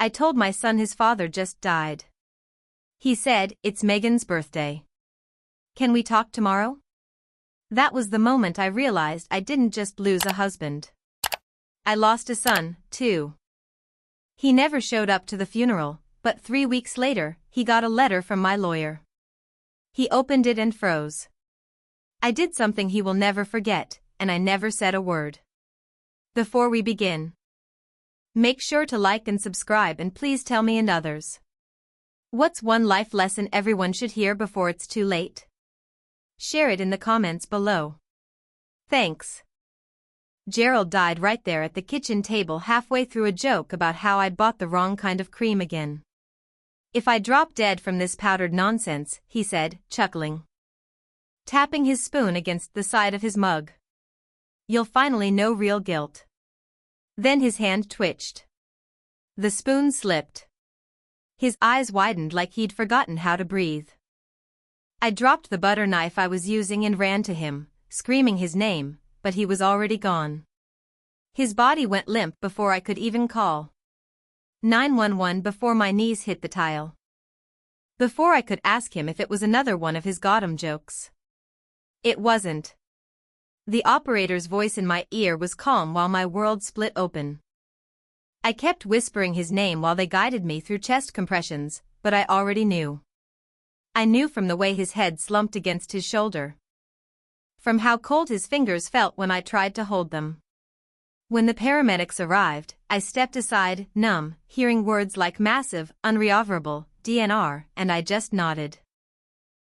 I told my son his father just died. He said, "It's Megan's birthday. Can we talk tomorrow?" That was the moment I realized I didn't just lose a husband. I lost a son, too. He never showed up to the funeral, but 3 weeks later, he got a letter from my lawyer. He opened it and froze. I did something he will never forget, and I never said a word. Before we begin, make sure to like and subscribe, and please tell me and others. What's one life lesson everyone should hear before it's too late? Share it in the comments below. Thanks. Gerald died right there at the kitchen table, halfway through a joke about how I'd bought the wrong kind of cream again. "If I drop dead from this powdered nonsense," he said, chuckling, tapping his spoon against the side of his mug, "you'll finally know real guilt." Then his hand twitched. The spoon slipped. His eyes widened like he'd forgotten how to breathe. I dropped the butter knife I was using and ran to him, screaming his name, but he was already gone. His body went limp before I could even call 911 before my knees hit the tile. Before I could ask him if it was another one of his Gotham jokes. It wasn't. The operator's voice in my ear was calm while my world split open. I kept whispering his name while they guided me through chest compressions, but I already knew. I knew from the way his head slumped against his shoulder. From how cold his fingers felt when I tried to hold them. When the paramedics arrived, I stepped aside, numb, hearing words like massive, unrecoverable, DNR, and I just nodded.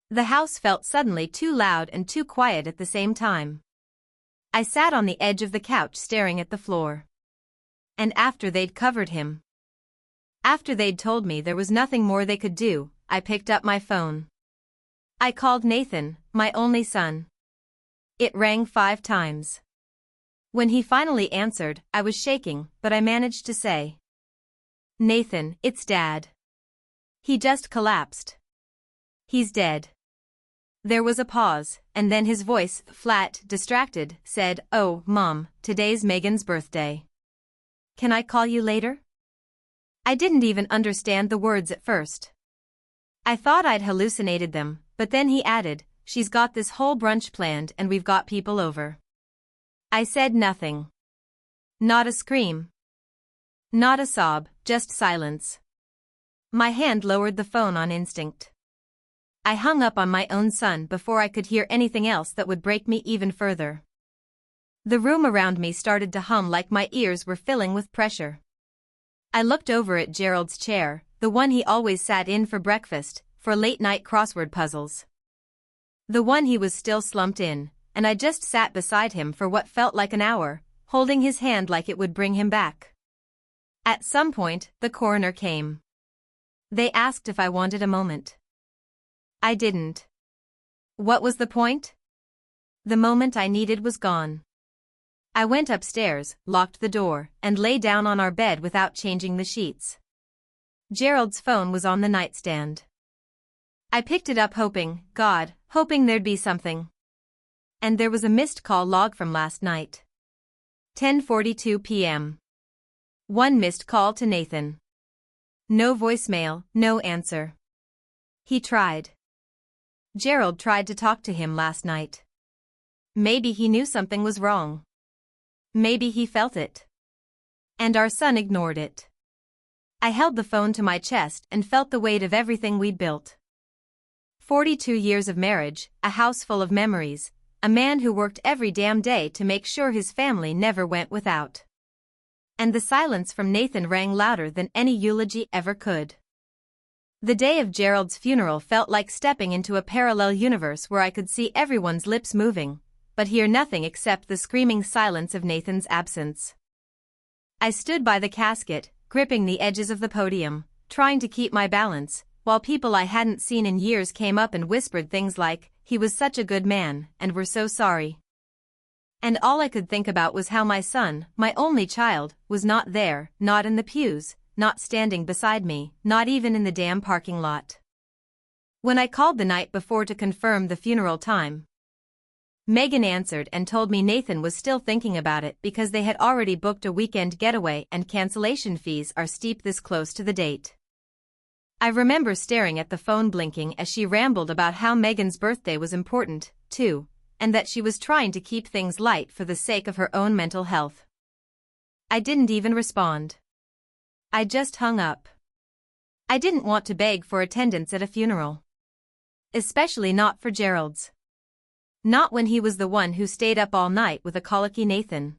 The house felt suddenly too loud and too quiet at the same time. I sat on the edge of the couch staring at the floor. And after they'd covered him, after they'd told me there was nothing more they could do, I picked up my phone. I called Nathan, my only son. It rang 5 times. When he finally answered, I was shaking, but I managed to say, "Nathan, it's Dad. He just collapsed. He's dead." There was a pause, and then his voice, flat, distracted, said, "Oh, Mom, today's Megan's birthday. Can I call you later?" I didn't even understand the words at first. I thought I'd hallucinated them, but then he added, "She's got this whole brunch planned and we've got people over." I said nothing. Not a scream. Not a sob, just silence. My hand lowered the phone on instinct. I hung up on my own son before I could hear anything else that would break me even further. The room around me started to hum like my ears were filling with pressure. I looked over at Gerald's chair, the one he always sat in for breakfast, for late-night crossword puzzles. The one he was still slumped in, and I just sat beside him for what felt like an hour, holding his hand like it would bring him back. At some point, the coroner came. They asked if I wanted a moment. I didn't. What was the point? The moment I needed was gone. I went upstairs, locked the door, and lay down on our bed without changing the sheets. Gerald's phone was on the nightstand. I picked it up hoping there'd be something. And there was a missed call log from last night. 10:42 p.m. 1 missed call to Nathan. No voicemail, no answer. He tried. Gerald tried to talk to him last night. Maybe he knew something was wrong. Maybe he felt it. And our son ignored it. I held the phone to my chest and felt the weight of everything we'd built. 42 years of marriage, a house full of memories, a man who worked every damn day to make sure his family never went without. And the silence from Nathan rang louder than any eulogy ever could. The day of Gerald's funeral felt like stepping into a parallel universe where I could see everyone's lips moving, but hear nothing except the screaming silence of Nathan's absence. I stood by the casket, gripping the edges of the podium, trying to keep my balance, while people I hadn't seen in years came up and whispered things like, "He was such a good man, and we're so sorry." And all I could think about was how my son, my only child, was not there, not in the pews, not standing beside me, not even in the damn parking lot. When I called the night before to confirm the funeral time, Megan answered and told me Nathan was still thinking about it because they had already booked a weekend getaway and cancellation fees are steep this close to the date. I remember staring at the phone blinking as she rambled about how Megan's birthday was important, too, and that she was trying to keep things light for the sake of her own mental health. I didn't even respond. I just hung up. I didn't want to beg for attendance at a funeral. Especially not for Gerald's. Not when he was the one who stayed up all night with a colicky Nathan.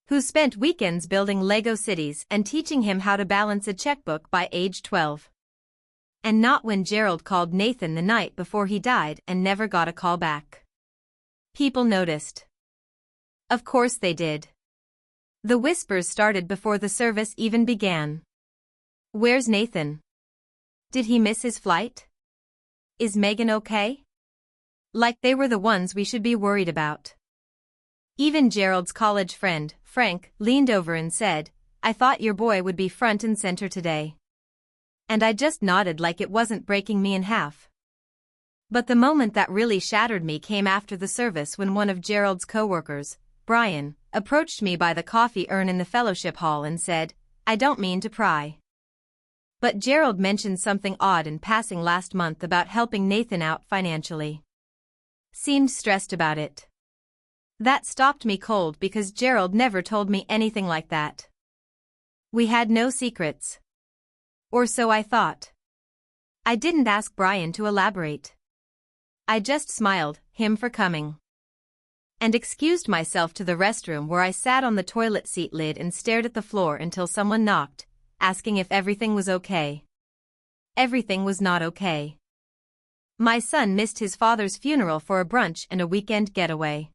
Who spent weekends building Lego cities and teaching him how to balance a checkbook by age 12. And not when Gerald called Nathan the night before he died and never got a call back. People noticed. Of course they did. The whispers started before the service even began. Where's Nathan? Did he miss his flight? Is Megan okay? Like they were the ones we should be worried about. Even Gerald's college friend, Frank, leaned over and said, "I thought your boy would be front and center today." And I just nodded like it wasn't breaking me in half. But the moment that really shattered me came after the service when one of Gerald's co-workers, Brian, approached me by the coffee urn in the fellowship hall and said, "I don't mean to pry, but Gerald mentioned something odd in passing last month about helping Nathan out financially. Seemed stressed about it." That stopped me cold because Gerald never told me anything like that. We had no secrets. Or so I thought. I didn't ask Brian to elaborate. I just smiled, him for coming. And excused myself to the restroom where I sat on the toilet seat lid and stared at the floor until someone knocked, asking if everything was okay. Everything was not okay. My son missed his father's funeral for a brunch and a weekend getaway.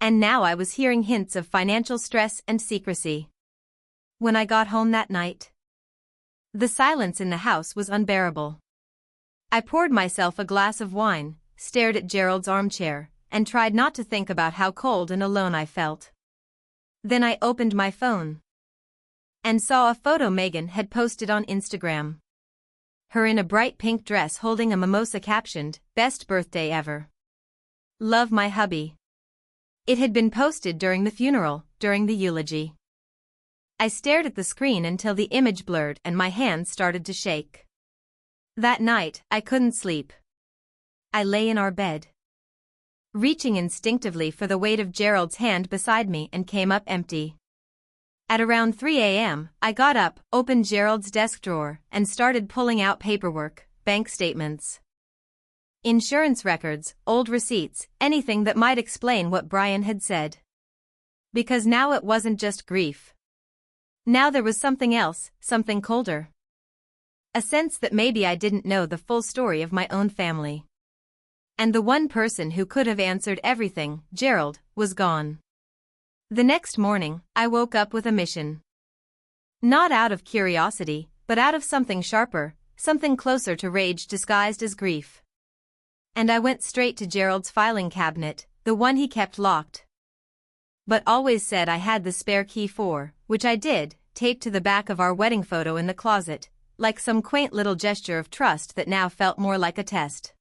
And now I was hearing hints of financial stress and secrecy. When I got home that night, the silence in the house was unbearable. I poured myself a glass of wine, stared at Gerald's armchair, and tried not to think about how cold and alone I felt. Then I opened my phone and saw a photo Megan had posted on Instagram. Her in a bright pink dress holding a mimosa captioned, "Best birthday ever. Love my hubby." It had been posted during the funeral, during the eulogy. I stared at the screen until the image blurred and my hands started to shake. That night, I couldn't sleep. I lay in our bed, reaching instinctively for the weight of Gerald's hand beside me and came up empty. At around 3 a.m., I got up, opened Gerald's desk drawer, and started pulling out paperwork, bank statements, insurance records, old receipts, anything that might explain what Brian had said. Because now it wasn't just grief. Now there was something else, something colder. A sense that maybe I didn't know the full story of my own family. And the one person who could have answered everything, Gerald, was gone. The next morning, I woke up with a mission. Not out of curiosity, but out of something sharper, something closer to rage disguised as grief. And I went straight to Gerald's filing cabinet, the one he kept locked, but always said I had the spare key for, which I did, taped to the back of our wedding photo in the closet, like some quaint little gesture of trust that now felt more like a test.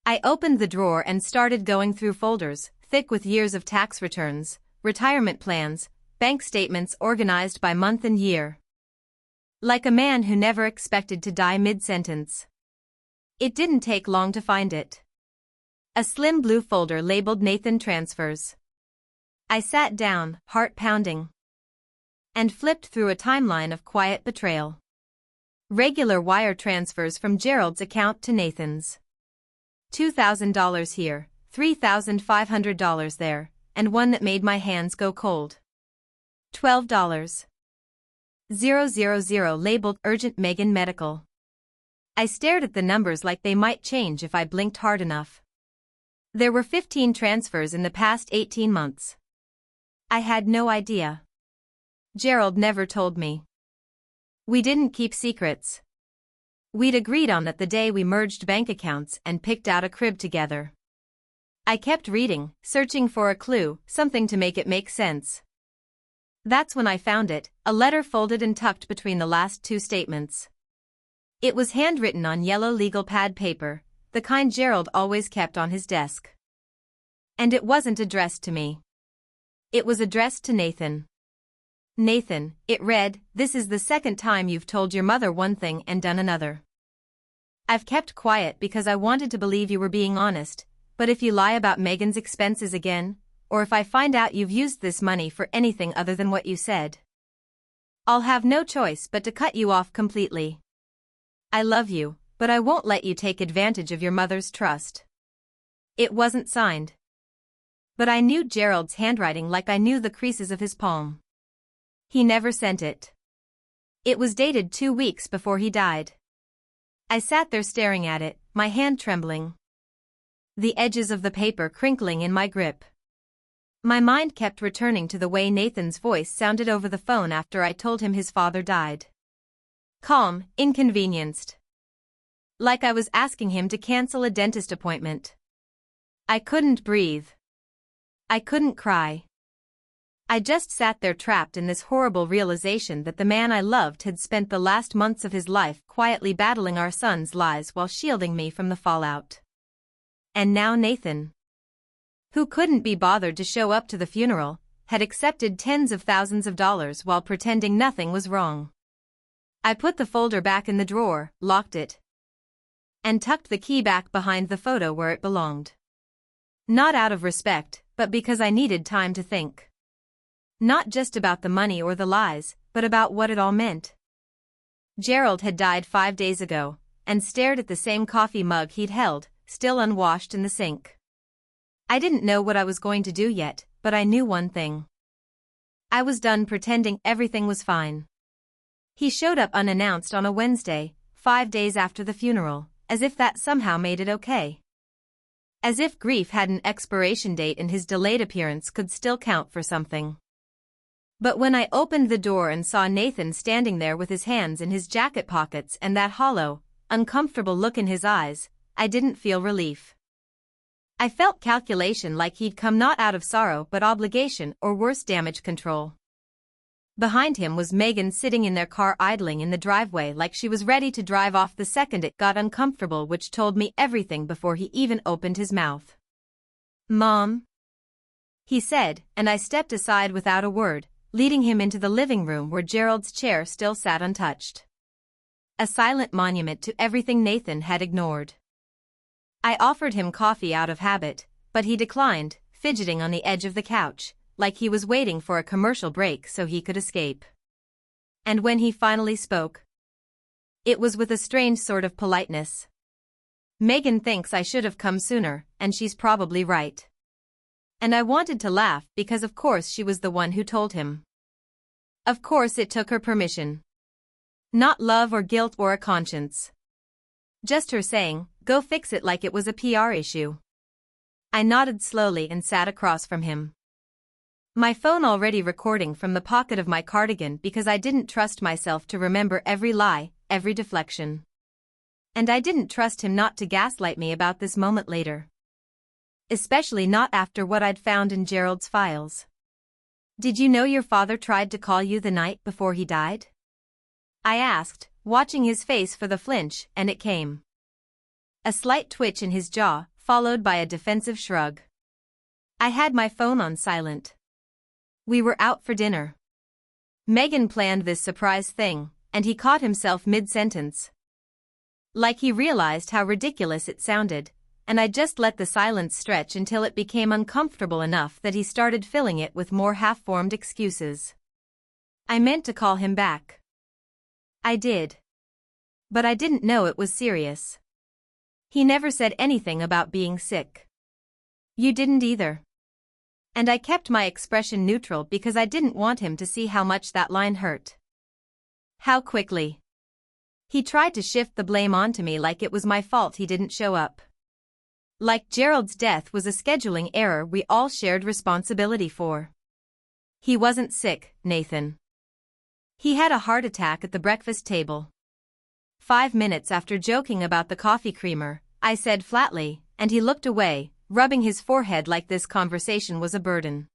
I opened the drawer and started going through folders, thick with years of tax returns, retirement plans, bank statements organized by month and year. Like a man who never expected to die mid-sentence. It didn't take long to find it. A slim blue folder labeled Nathan Transfers. I sat down, heart pounding, and flipped through a timeline of quiet betrayal. Regular wire transfers from Gerald's account to Nathan's. $2,000 here, $3,500 there, and one that made my hands go cold. $12,000 labeled Urgent Megan Medical. I stared at the numbers like they might change if I blinked hard enough. There were 15 transfers in the past 18 months. I had no idea. Gerald never told me. We didn't keep secrets. We'd agreed on that the day we merged bank accounts and picked out a crib together. I kept reading, searching for a clue, something to make it make sense. That's when I found it, a letter folded and tucked between the last two statements. It was handwritten on yellow legal pad paper, the kind Gerald always kept on his desk. And it wasn't addressed to me. It was addressed to Nathan. Nathan, it read, "This is the second time you've told your mother one thing and done another. I've kept quiet because I wanted to believe you were being honest, but if you lie about Megan's expenses again, or if I find out you've used this money for anything other than what you said, I'll have no choice but to cut you off completely. I love you, but I won't let you take advantage of your mother's trust." It wasn't signed. But I knew Gerald's handwriting like I knew the creases of his palm. He never sent it. It was dated 2 weeks before he died. I sat there staring at it, my hand trembling, the edges of the paper crinkling in my grip. My mind kept returning to the way Nathan's voice sounded over the phone after I told him his father died. Calm, inconvenienced. Like I was asking him to cancel a dentist appointment. I couldn't breathe. I couldn't cry. I just sat there trapped in this horrible realization that the man I loved had spent the last months of his life quietly battling our son's lies while shielding me from the fallout. And now Nathan, who couldn't be bothered to show up to the funeral, had accepted tens of thousands of dollars while pretending nothing was wrong. I put the folder back in the drawer, locked it, and tucked the key back behind the photo where it belonged. Not out of respect, but because I needed time to think. Not just about the money or the lies, but about what it all meant. Gerald had died 5 days ago, and stared at the same coffee mug he'd held, still unwashed in the sink. I didn't know what I was going to do yet, but I knew one thing. I was done pretending everything was fine. He showed up unannounced on a Wednesday, 5 days after the funeral, as if that somehow made it okay. As if grief had an expiration date and his delayed appearance could still count for something. But when I opened the door and saw Nathan standing there with his hands in his jacket pockets and that hollow, uncomfortable look in his eyes, I didn't feel relief. I felt calculation, like he'd come not out of sorrow but obligation, or worse, damage control. Behind him was Megan sitting in their car idling in the driveway like she was ready to drive off the second it got uncomfortable, which told me everything before he even opened his mouth. "Mom," he said, and I stepped aside without a word, leading him into the living room where Gerald's chair still sat untouched. A silent monument to everything Nathan had ignored. I offered him coffee out of habit, but he declined, fidgeting on the edge of the couch, like he was waiting for a commercial break so he could escape. And when he finally spoke, it was with a strange sort of politeness. "Megan thinks I should have come sooner, and she's probably right." And I wanted to laugh because of course she was the one who told him. Of course it took her permission. Not love or guilt or a conscience. Just her saying, "Go fix it," like it was a PR issue. I nodded slowly and sat across from him. My phone already recording from the pocket of my cardigan because I didn't trust myself to remember every lie, every deflection. And I didn't trust him not to gaslight me about this moment later. Especially not after what I'd found in Gerald's files. "Did you know your father tried to call you the night before he died?" I asked, watching his face for the flinch, and it came. A slight twitch in his jaw, followed by a defensive shrug. I had my phone on silent. We were out for dinner. Megan planned this surprise thing, and he caught himself mid-sentence. Like he realized how ridiculous it sounded, and I just let the silence stretch until it became uncomfortable enough that he started filling it with more half-formed excuses. I meant to call him back. I did. But I didn't know it was serious. He never said anything about being sick. You didn't either. And I kept my expression neutral because I didn't want him to see how much that line hurt. How quickly he tried to shift the blame onto me, like it was my fault he didn't show up. Like Gerald's death was a scheduling error we all shared responsibility for. He wasn't sick, Nathan. He had a heart attack at the breakfast table. 5 minutes after joking about the coffee creamer, I said flatly, and he looked away, rubbing his forehead like this conversation was a burden.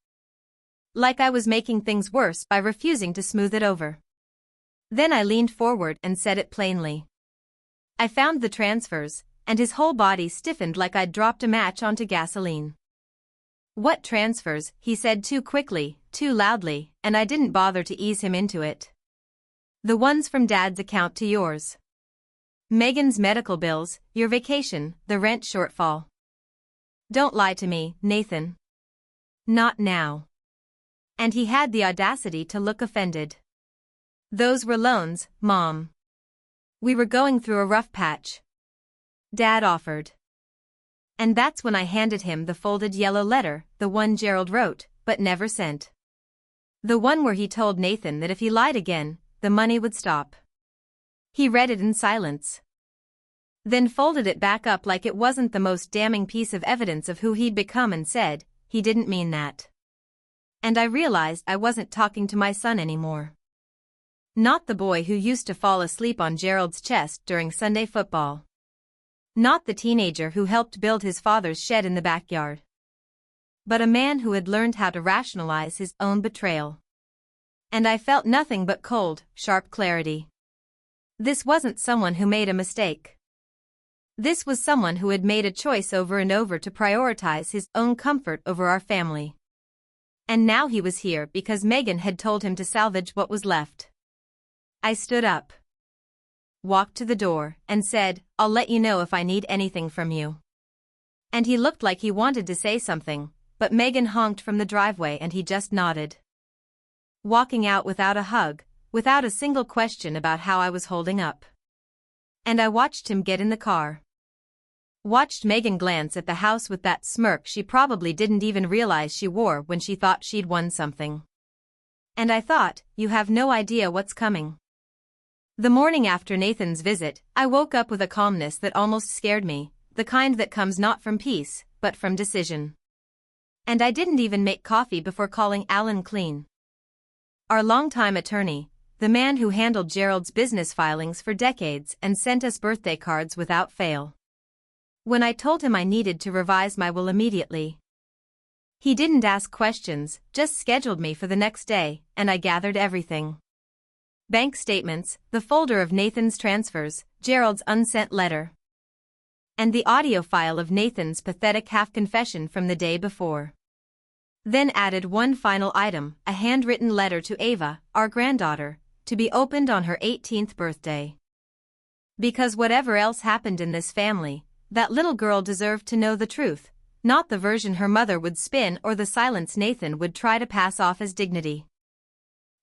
Like I was making things worse by refusing to smooth it over. Then I leaned forward and said it plainly. I found the transfers, and his whole body stiffened like I'd dropped a match onto gasoline. What transfers, he said too quickly, too loudly, and I didn't bother to ease him into it. The ones from Dad's account to yours. Megan's medical bills, your vacation, the rent shortfall. Don't lie to me, Nathan. Not now. And he had the audacity to look offended. Those were loans, Mom. We were going through a rough patch. Dad offered. And that's when I handed him the folded yellow letter, the one Gerald wrote, but never sent. The one where he told Nathan that if he lied again, the money would stop. He read it in silence. Then folded it back up like it wasn't the most damning piece of evidence of who he'd become and said, he didn't mean that. And I realized I wasn't talking to my son anymore. Not the boy who used to fall asleep on Gerald's chest during Sunday football. Not the teenager who helped build his father's shed in the backyard. But a man who had learned how to rationalize his own betrayal. And I felt nothing but cold, sharp clarity. This wasn't someone who made a mistake. This was someone who had made a choice over and over to prioritize his own comfort over our family. And now he was here because Megan had told him to salvage what was left. I stood up, walked to the door, and said, I'll let you know if I need anything from you. And he looked like he wanted to say something, but Megan honked from the driveway and he just nodded. Walking out without a hug, without a single question about how I was holding up. And I watched him get in the car. Watched Megan glance at the house with that smirk she probably didn't even realize she wore when she thought she'd won something. And I thought, you have no idea what's coming. The morning after Nathan's visit, I woke up with a calmness that almost scared me, the kind that comes not from peace, but from decision. And I didn't even make coffee before calling Alan Clean. Our longtime attorney, the man who handled Gerald's business filings for decades and sent us birthday cards without fail. When I told him I needed to revise my will immediately, he didn't ask questions, just scheduled me for the next day, and I gathered everything. Bank statements, the folder of Nathan's transfers, Gerald's unsent letter, and the audio file of Nathan's pathetic half-confession from the day before. Then added one final item, a handwritten letter to Ava, our granddaughter, to be opened on her 18th birthday. Because whatever else happened in this family, that little girl deserved to know the truth, not the version her mother would spin or the silence Nathan would try to pass off as dignity.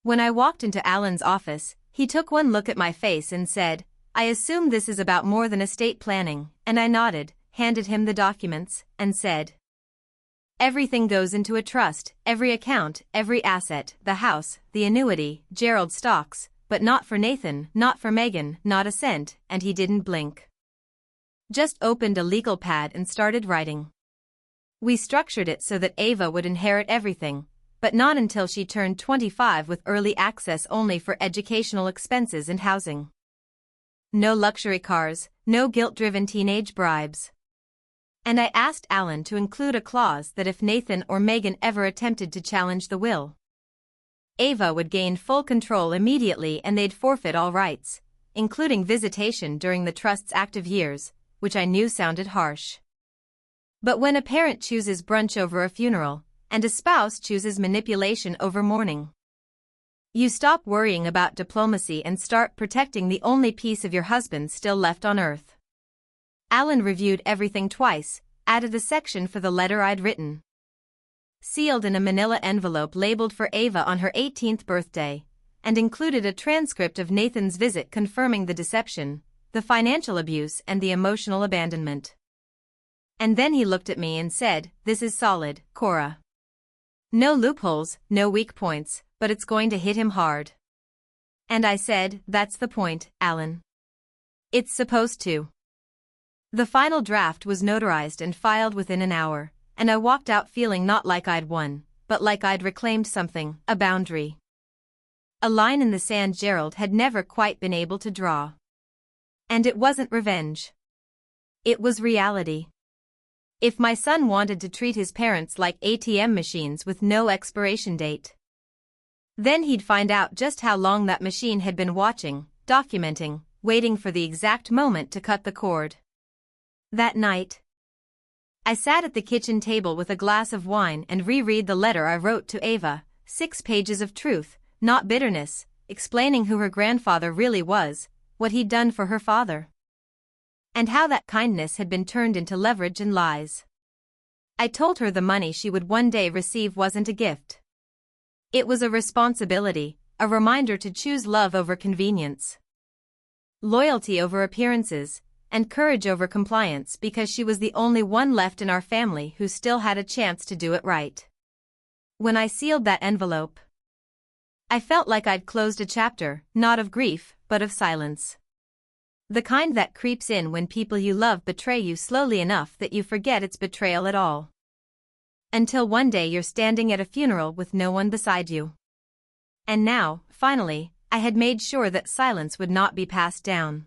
When I walked into Alan's office, he took one look at my face and said, I assume this is about more than estate planning, and I nodded, handed him the documents, and said, everything goes into a trust, every account, every asset, the house, the annuity, Gerald stocks, but not for Nathan, not for Megan, not a cent, and he didn't blink. Just opened a legal pad and started writing. We structured it so that Ava would inherit everything, but not until she turned 25 with early access only for educational expenses and housing. No luxury cars, no guilt-driven teenage bribes. And I asked Alan to include a clause that if Nathan or Megan ever attempted to challenge the will, Ava would gain full control immediately and they'd forfeit all rights, including visitation during the trust's active years, which I knew sounded harsh. But when a parent chooses brunch over a funeral, and a spouse chooses manipulation over mourning, you stop worrying about diplomacy and start protecting the only piece of your husband still left on earth. Alan reviewed everything twice, added a section for the letter I'd written, sealed in a manila envelope labeled for Ava on her 18th birthday, and included a transcript of Nathan's visit confirming the deception, the financial abuse and the emotional abandonment. And then he looked at me and said, this is solid, Cora. No loopholes, no weak points, but it's going to hit him hard. And I said, that's the point, Alan. It's supposed to. The final draft was notarized and filed within an hour, and I walked out feeling not like I'd won, but like I'd reclaimed something, a boundary. A line in the sand Gerald had never quite been able to draw. And it wasn't revenge. It was reality. If my son wanted to treat his parents like ATM machines with no expiration date, then he'd find out just how long that machine had been watching, documenting, waiting for the exact moment to cut the cord. That night, I sat at the kitchen table with a glass of wine and reread the letter I wrote to Ava, 6 pages of truth, not bitterness, explaining who her grandfather really was, what he'd done for her father, and how that kindness had been turned into leverage and lies. I told her the money she would one day receive wasn't a gift. It was a responsibility, a reminder to choose love over convenience, loyalty over appearances, and courage over compliance, because she was the only one left in our family who still had a chance to do it right. When I sealed that envelope, I felt like I'd closed a chapter, not of grief, but of silence. The kind that creeps in when people you love betray you slowly enough that you forget it's betrayal at all. Until one day you're standing at a funeral with no one beside you. And now, finally, I had made sure that silence would not be passed down.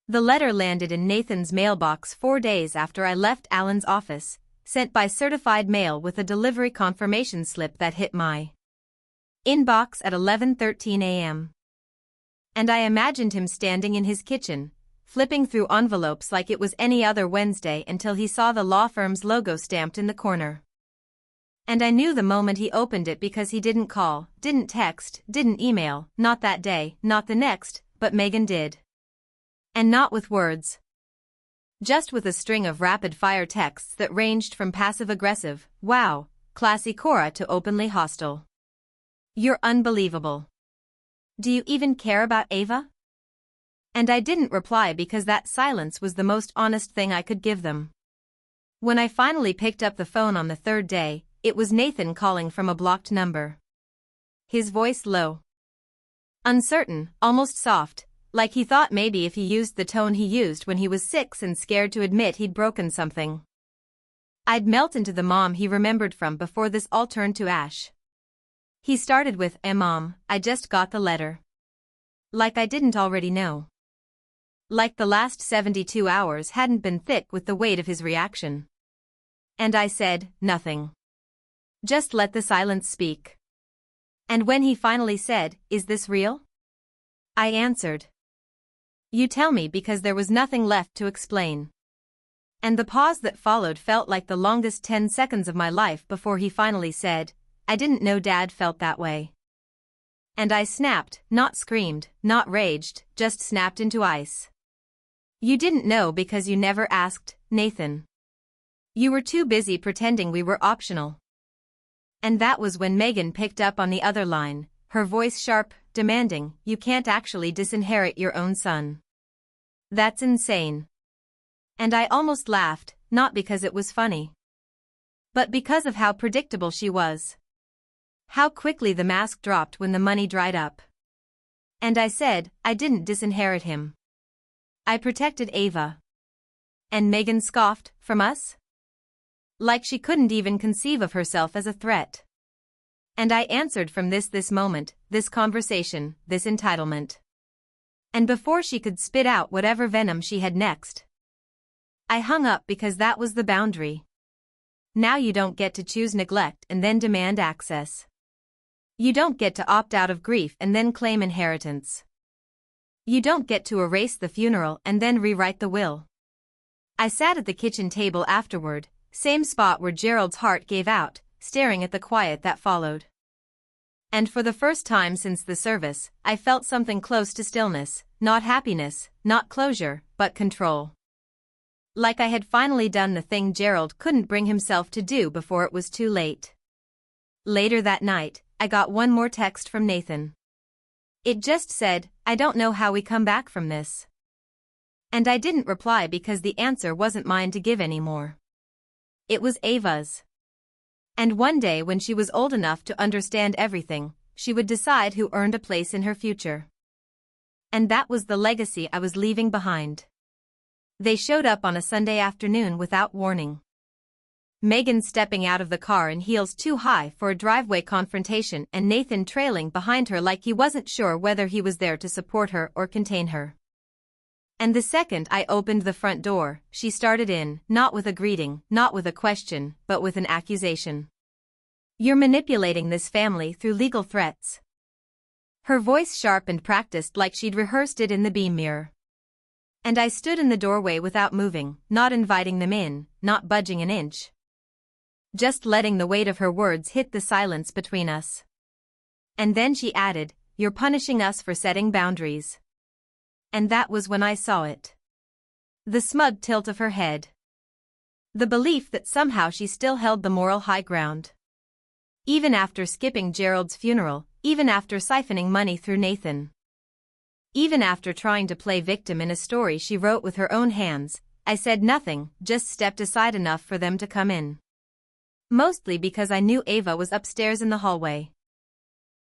The letter landed in Nathan's mailbox 4 days after I left Alan's office, sent by certified mail with a delivery confirmation slip that hit my inbox at 11:13 a.m. And I imagined him standing in his kitchen, flipping through envelopes like it was any other Wednesday until he saw the law firm's logo stamped in the corner. And I knew the moment he opened it, because he didn't call, didn't text, didn't email, not that day, not the next, but Megan did. And not with words. Just with a string of rapid-fire texts that ranged from passive-aggressive, "Wow, classy Cora," to openly hostile. "You're unbelievable. Do you even care about Ava?" And I didn't reply because that silence was the most honest thing I could give them. When I finally picked up the phone on the 3rd day, it was Nathan calling from a blocked number. His voice low, uncertain, almost soft, like he thought maybe if he used the tone he used when he was 6 and scared to admit he'd broken something, I'd melt into the mom he remembered from before this all turned to ash. He started with, Mom, I just got the letter." Like I didn't already know. Like the last 72 hours hadn't been thick with the weight of his reaction. And I said, "Nothing. Just let the silence speak." And when he finally said, "Is this real?" I answered, "You tell me," because there was nothing left to explain. And the pause that followed felt like the longest 10 seconds of my life before he finally said, "I didn't know Dad felt that way." And I snapped, not screamed, not raged, just snapped into ice. "You didn't know because you never asked, Nathan. You were too busy pretending we were optional." And that was when Megan picked up on the other line, her voice sharp, demanding, "You can't actually disinherit your own son. That's insane." And I almost laughed, not because it was funny, but because of how predictable she was. How quickly the mask dropped when the money dried up. And I said, "I didn't disinherit him. I protected Ava." And Megan scoffed, "From us?" Like she couldn't even conceive of herself as a threat. And I answered, "From this moment, this conversation, this entitlement." And before she could spit out whatever venom she had next, I hung up, because that was the boundary. Now you don't get to choose neglect and then demand access. You don't get to opt out of grief and then claim inheritance. You don't get to erase the funeral and then rewrite the will. I sat at the kitchen table afterward, same spot where Gerald's heart gave out, staring at the quiet that followed. And for the first time since the service, I felt something close to stillness, not happiness, not closure, but control. Like I had finally done the thing Gerald couldn't bring himself to do before it was too late. Later that night, I got one more text from Nathan. It just said, "I don't know how we come back from this." And I didn't reply because the answer wasn't mine to give anymore. It was Ava's. And one day when she was old enough to understand everything, she would decide who earned a place in her future. And that was the legacy I was leaving behind. They showed up on a Sunday afternoon without warning. Megan stepping out of the car in heels too high for a driveway confrontation, and Nathan trailing behind her like he wasn't sure whether he was there to support her or contain her. And the second I opened the front door, she started in, not with a greeting, not with a question, but with an accusation. "You're manipulating this family through legal threats." Her voice sharp and practiced like she'd rehearsed it in the beam mirror. And I stood in the doorway without moving, not inviting them in, not budging an inch. Just letting the weight of her words hit the silence between us. And then she added, "You're punishing us for setting boundaries." And that was when I saw it. The smug tilt of her head. The belief that somehow she still held the moral high ground. Even after skipping Gerald's funeral, even after siphoning money through Nathan. Even after trying to play victim in a story she wrote with her own hands, I said nothing, just stepped aside enough for them to come in. Mostly because I knew Ava was upstairs in the hallway.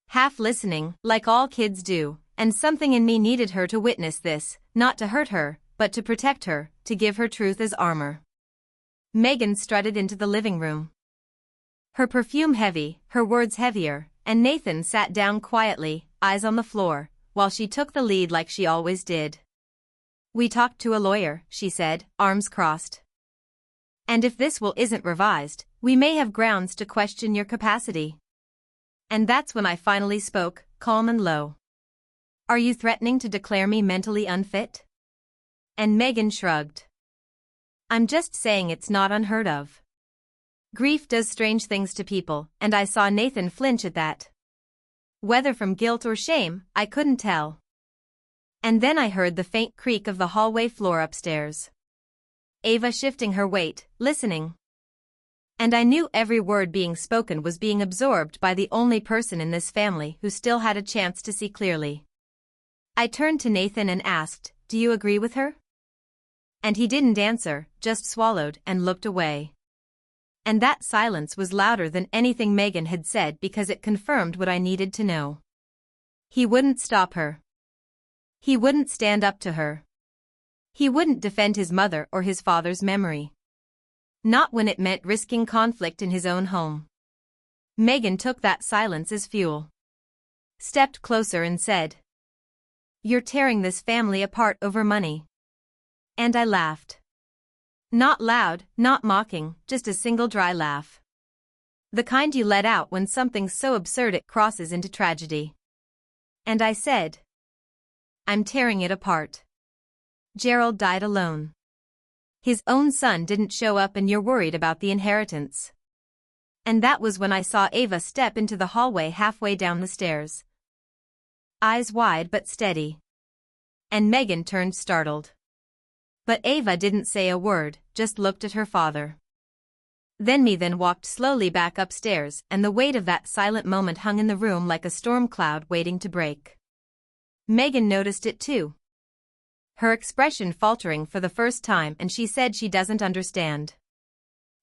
Half listening, like all kids do, and something in me needed her to witness this, not to hurt her, but to protect her, to give her truth as armor. Megan strutted into the living room. Her perfume heavy, her words heavier, and Nathan sat down quietly, eyes on the floor, while she took the lead like she always did. "We talked to a lawyer," she said, arms crossed. "And if this will isn't revised, we may have grounds to question your capacity." And that's when I finally spoke, calm and low. "Are you threatening to declare me mentally unfit?" And Megan shrugged. "I'm just saying it's not unheard of. Grief does strange things to people, and I saw Nathan flinch at that. Whether from guilt or shame, I couldn't tell. And then I heard the faint creak of the hallway floor upstairs. Ava shifting her weight, listening. And I knew every word being spoken was being absorbed by the only person in this family who still had a chance to see clearly. I turned to Nathan and asked, "Do you agree with her?" And he didn't answer, just swallowed and looked away. And that silence was louder than anything Megan had said because it confirmed what I needed to know. He wouldn't stop her. He wouldn't stand up to her. He wouldn't defend his mother or his father's memory. Not when it meant risking conflict in his own home. Megan took that silence as fuel. Stepped closer and said, "You're tearing this family apart over money." And I laughed. Not loud, not mocking, just a single dry laugh. The kind you let out when something's so absurd it crosses into tragedy. And I said, "I'm tearing it apart. Gerald died alone. His own son didn't show up and you're worried about the inheritance." And that was when I saw Ava step into the hallway halfway down the stairs. Eyes wide but steady. And Megan turned startled. But Ava didn't say a word, just looked at her father. Then walked slowly back upstairs, and the weight of that silent moment hung in the room like a storm cloud waiting to break. Megan noticed it too. Her expression faltering for the first time, and she said she doesn't understand.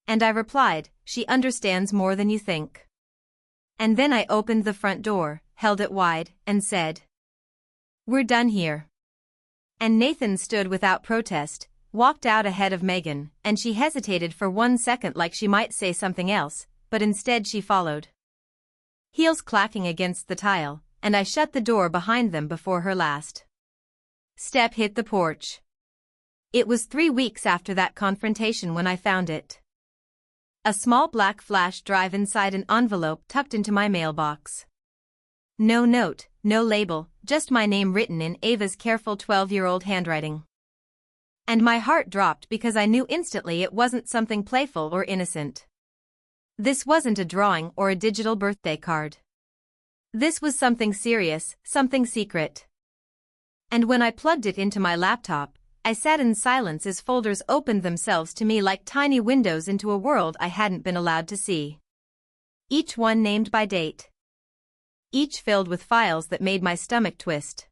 And I replied, "She understands more than you think." And then I opened the front door, held it wide, and said, "We're done here." And Nathan stood without protest, walked out ahead of Megan, and she hesitated for 1 second like she might say something else, but instead she followed. Heels clacking against the tile, and I shut the door behind them before her last step hit the porch. It was 3 weeks after that confrontation when I found it. A small black flash drive inside an envelope tucked into my mailbox. No note, no label, just my name written in Ava's careful 12-year-old handwriting. And my heart dropped because I knew instantly it wasn't something playful or innocent. This wasn't a drawing or a digital birthday card. This was something serious, something secret. And when I plugged it into my laptop, I sat in silence as folders opened themselves to me like tiny windows into a world I hadn't been allowed to see. Each one named by date. Each filled with files that made my stomach twist.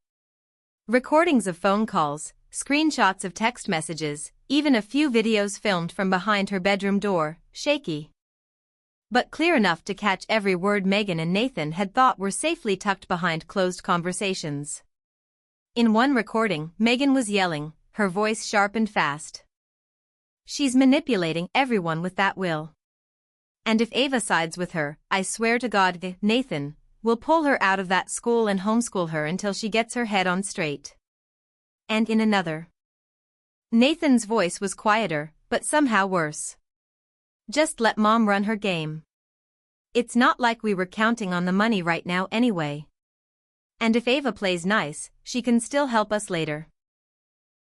Recordings of phone calls, screenshots of text messages, even a few videos filmed from behind her bedroom door, shaky. But clear enough to catch every word Megan and Nathan had thought were safely tucked behind closed conversations. In one recording, Megan was yelling, her voice sharp and fast. "She's manipulating everyone with that will. And if Ava sides with her, I swear to God, Nathan, will pull her out of that school and homeschool her until she gets her head on straight." And in another. Nathan's voice was quieter, but somehow worse. "Just let Mom run her game. It's not like we were counting on the money right now anyway. And if Ava plays nice, she can still help us later."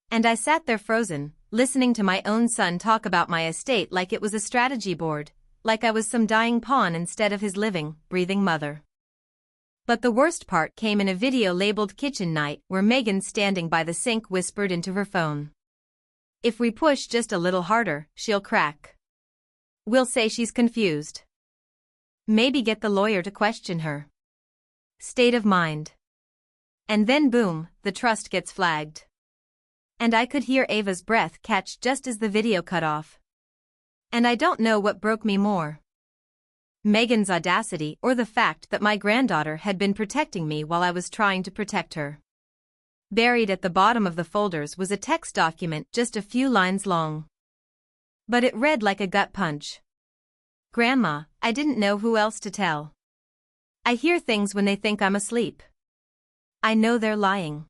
And I sat there frozen, listening to my own son talk about my estate like it was a strategy board, like I was some dying pawn instead of his living, breathing mother. But the worst part came in a video labeled Kitchen Night where Megan standing by the sink whispered into her phone. "If we push just a little harder, she'll crack. We'll say she's confused. Maybe get the lawyer to question her." State of mind. And then boom, the trust gets flagged. And I could hear Ava's breath catch just as the video cut off. And I don't know what broke me more. Megan's audacity or the fact that my granddaughter had been protecting me while I was trying to protect her. Buried at the bottom of the folders was a text document just a few lines long. But it read like a gut punch. "Grandma, I didn't know who else to tell. I hear things when they think I'm asleep. I know they're lying.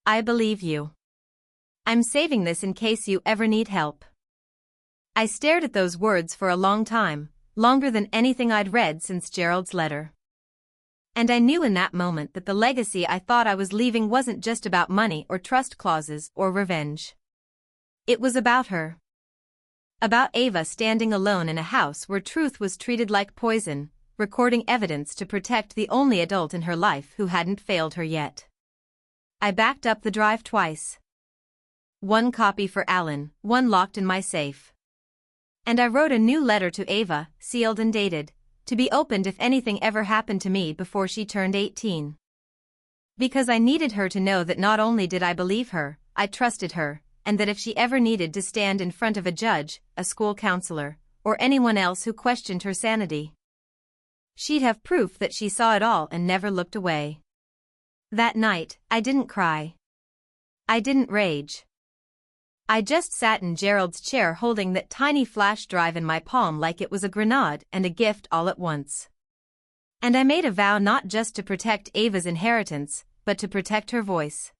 I believe you. I'm saving this in case you ever need help." I stared at those words for a long time, longer than anything I'd read since Gerald's letter. And I knew in that moment that the legacy I thought I was leaving wasn't just about money or trust clauses or revenge. It was about her. About Ava standing alone in a house where truth was treated like poison, recording evidence to protect the only adult in her life who hadn't failed her yet. I backed up the drive twice. One copy for Alan, one locked in my safe. And I wrote a new letter to Ava, sealed and dated, to be opened if anything ever happened to me before she turned 18. Because I needed her to know that not only did I believe her, I trusted her, and that if she ever needed to stand in front of a judge, a school counselor, or anyone else who questioned her sanity, she'd have proof that she saw it all and never looked away. That night, I didn't cry. I didn't rage. I just sat in Gerald's chair holding that tiny flash drive in my palm like it was a grenade and a gift all at once. And I made a vow not just to protect Ava's inheritance, but to protect her voice.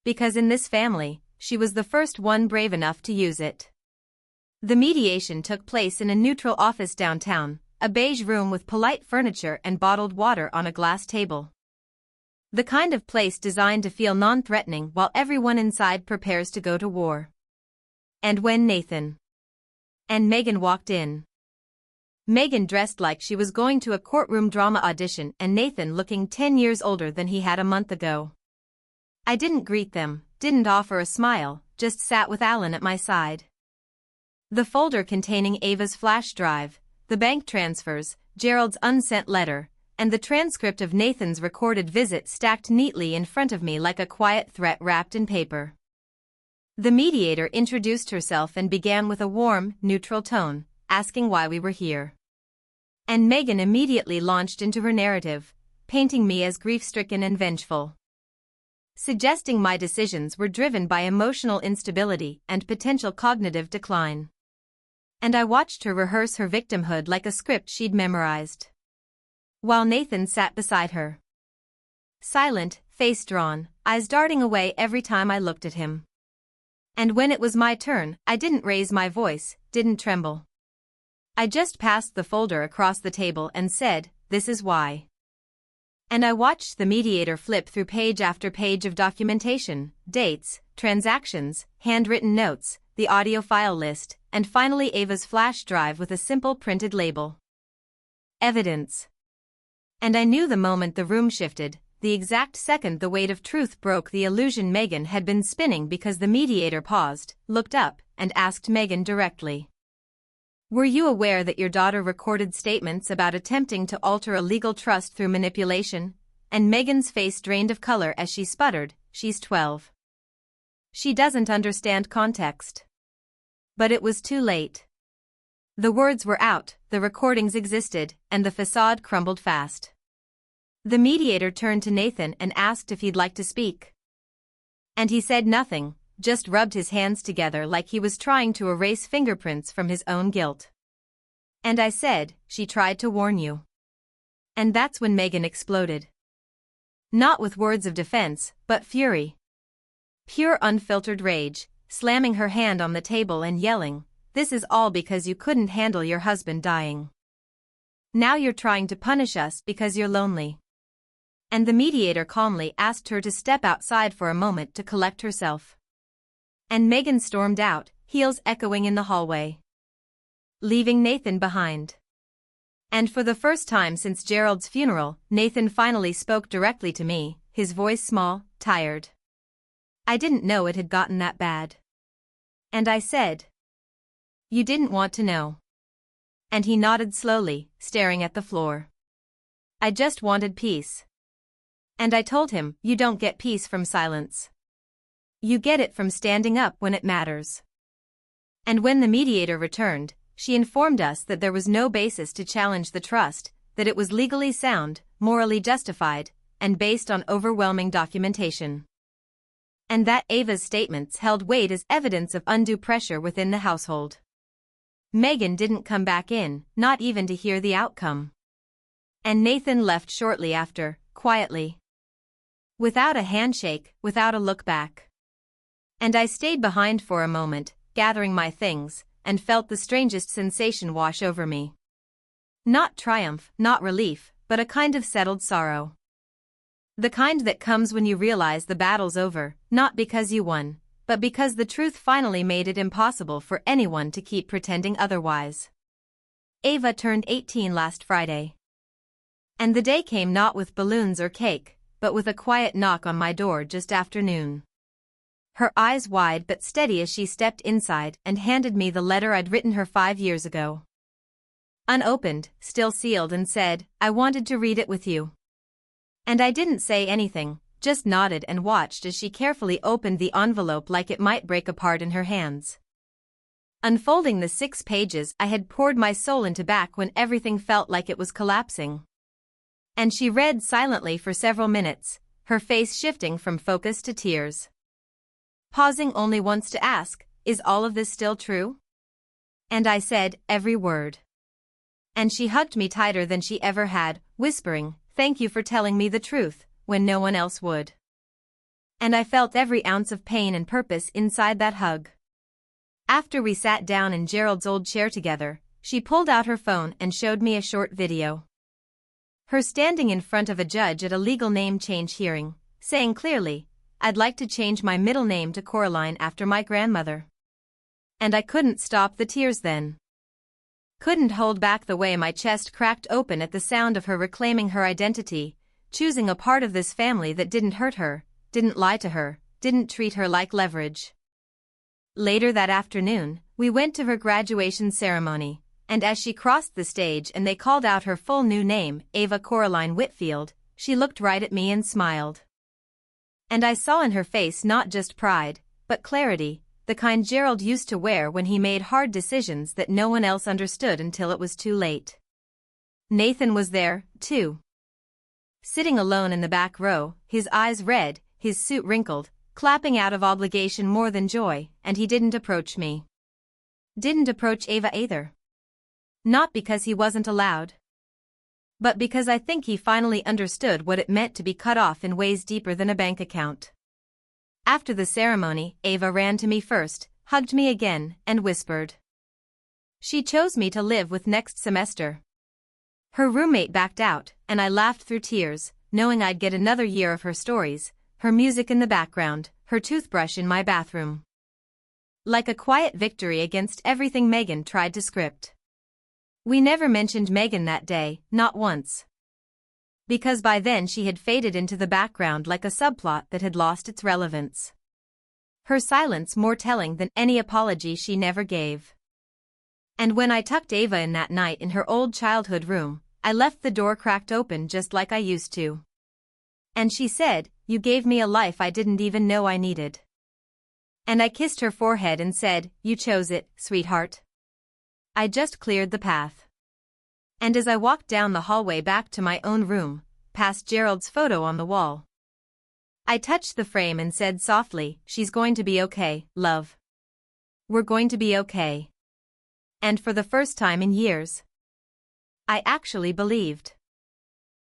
Because in this family, she was the first one brave enough to use it. The mediation took place in a neutral office downtown, a beige room with polite furniture and bottled water on a glass table. The kind of place designed to feel non-threatening while everyone inside prepares to go to war. And when Nathan and Megan walked in. Megan dressed like she was going to a courtroom drama audition and Nathan looking 10 years older than he had a month ago. I didn't greet them, didn't offer a smile, just sat with Alan at my side. The folder containing Ava's flash drive, the bank transfers, Gerald's unsent letter, and the transcript of Nathan's recorded visit stacked neatly in front of me like a quiet threat wrapped in paper. The mediator introduced herself and began with a warm, neutral tone, asking why we were here. And Megan immediately launched into her narrative, painting me as grief-stricken and vengeful, suggesting my decisions were driven by emotional instability and potential cognitive decline. And I watched her rehearse her victimhood like a script she'd memorized, while Nathan sat beside her. Silent, face drawn, eyes darting away every time I looked at him. And when it was my turn, I didn't raise my voice, didn't tremble. I just passed the folder across the table and said, "This is why." And I watched the mediator flip through page after page of documentation, dates, transactions, handwritten notes, the audio file list, and finally Ava's flash drive with a simple printed label. Evidence. And I knew the moment the room shifted, the exact second the weight of truth broke the illusion Megan had been spinning because the mediator paused, looked up, and asked Megan directly. "Were you aware that your daughter recorded statements about attempting to alter a legal trust through manipulation?" And Megan's face drained of color as she sputtered, "She's 12. She doesn't understand context." But it was too late. The words were out, the recordings existed, and the facade crumbled fast. The mediator turned to Nathan and asked if he'd like to speak. And he said nothing, just rubbed his hands together like he was trying to erase fingerprints from his own guilt. And I said, "She tried to warn you." And that's when Megan exploded. Not with words of defense, but fury. Pure unfiltered rage, slamming her hand on the table and yelling, "This is all because you couldn't handle your husband dying. Now you're trying to punish us because you're lonely." And the mediator calmly asked her to step outside for a moment to collect herself. And Megan stormed out, heels echoing in the hallway, leaving Nathan behind. And for the first time since Gerald's funeral, Nathan finally spoke directly to me, his voice small, tired. I didn't know it had gotten that bad. And I said, "You didn't want to know." And he nodded slowly, staring at the floor. "I just wanted peace." And I told him, "You don't get peace from silence. You get it from standing up when it matters." And when the mediator returned, she informed us that there was no basis to challenge the trust, that it was legally sound, morally justified, and based on overwhelming documentation. And that Ava's statements held weight as evidence of undue pressure within the household. Megan didn't come back in, not even to hear the outcome. And Nathan left shortly after, quietly. Without a handshake, without a look back. And I stayed behind for a moment, gathering my things, and felt the strangest sensation wash over me. Not triumph, not relief, but a kind of settled sorrow. The kind that comes when you realize the battle's over, not because you won, but because the truth finally made it impossible for anyone to keep pretending otherwise. Ava turned 18 last Friday. And the day came not with balloons or cake, but with a quiet knock on my door just after noon. Her eyes wide but steady as she stepped inside and handed me the letter I'd written her 5 years ago. Unopened, still sealed, and said, "I wanted to read it with you." And I didn't say anything, just nodded and watched as she carefully opened the envelope like it might break apart in her hands. Unfolding the 6 pages I had poured my soul into back when everything felt like it was collapsing. And she read silently for several minutes, her face shifting from focus to tears. Pausing only once to ask, "Is all of this still true?" And I said, "Every word." And she hugged me tighter than she ever had, whispering, "Thank you for telling me the truth, when no one else would." And I felt every ounce of pain and purpose inside that hug. After we sat down in Gerald's old chair together, she pulled out her phone and showed me a short video. Her standing in front of a judge at a legal name change hearing, saying clearly, "I'd like to change my middle name to Coraline after my grandmother." And I couldn't stop the tears then. Couldn't hold back the way my chest cracked open at the sound of her reclaiming her identity, choosing a part of this family that didn't hurt her, didn't lie to her, didn't treat her like leverage. Later that afternoon, we went to her graduation ceremony, and as she crossed the stage and they called out her full new name, Ava Coraline Whitfield, she looked right at me and smiled. And I saw in her face not just pride, but clarity, the kind Gerald used to wear when he made hard decisions that no one else understood until it was too late. Nathan was there, too. Sitting alone in the back row, his eyes red, his suit wrinkled, clapping out of obligation more than joy, and he didn't approach me. Didn't approach Ava either. Not because he wasn't allowed, but because I think he finally understood what it meant to be cut off in ways deeper than a bank account. After the ceremony, Ava ran to me first, hugged me again, and whispered. She chose me to live with next semester. Her roommate backed out, and I laughed through tears, knowing I'd get another year of her stories, her music in the background, her toothbrush in my bathroom. Like a quiet victory against everything Megan tried to script. We never mentioned Megan that day, not once. Because by then she had faded into the background like a subplot that had lost its relevance. Her silence more telling than any apology she never gave. And when I tucked Ava in that night in her old childhood room, I left the door cracked open just like I used to. And she said, "You gave me a life I didn't even know I needed." And I kissed her forehead and said, "You chose it, sweetheart." I just cleared the path. And as I walked down the hallway back to my own room, past Gerald's photo on the wall, I touched the frame and said softly, "She's going to be okay, love. We're going to be okay." And for the first time in years, I actually believed.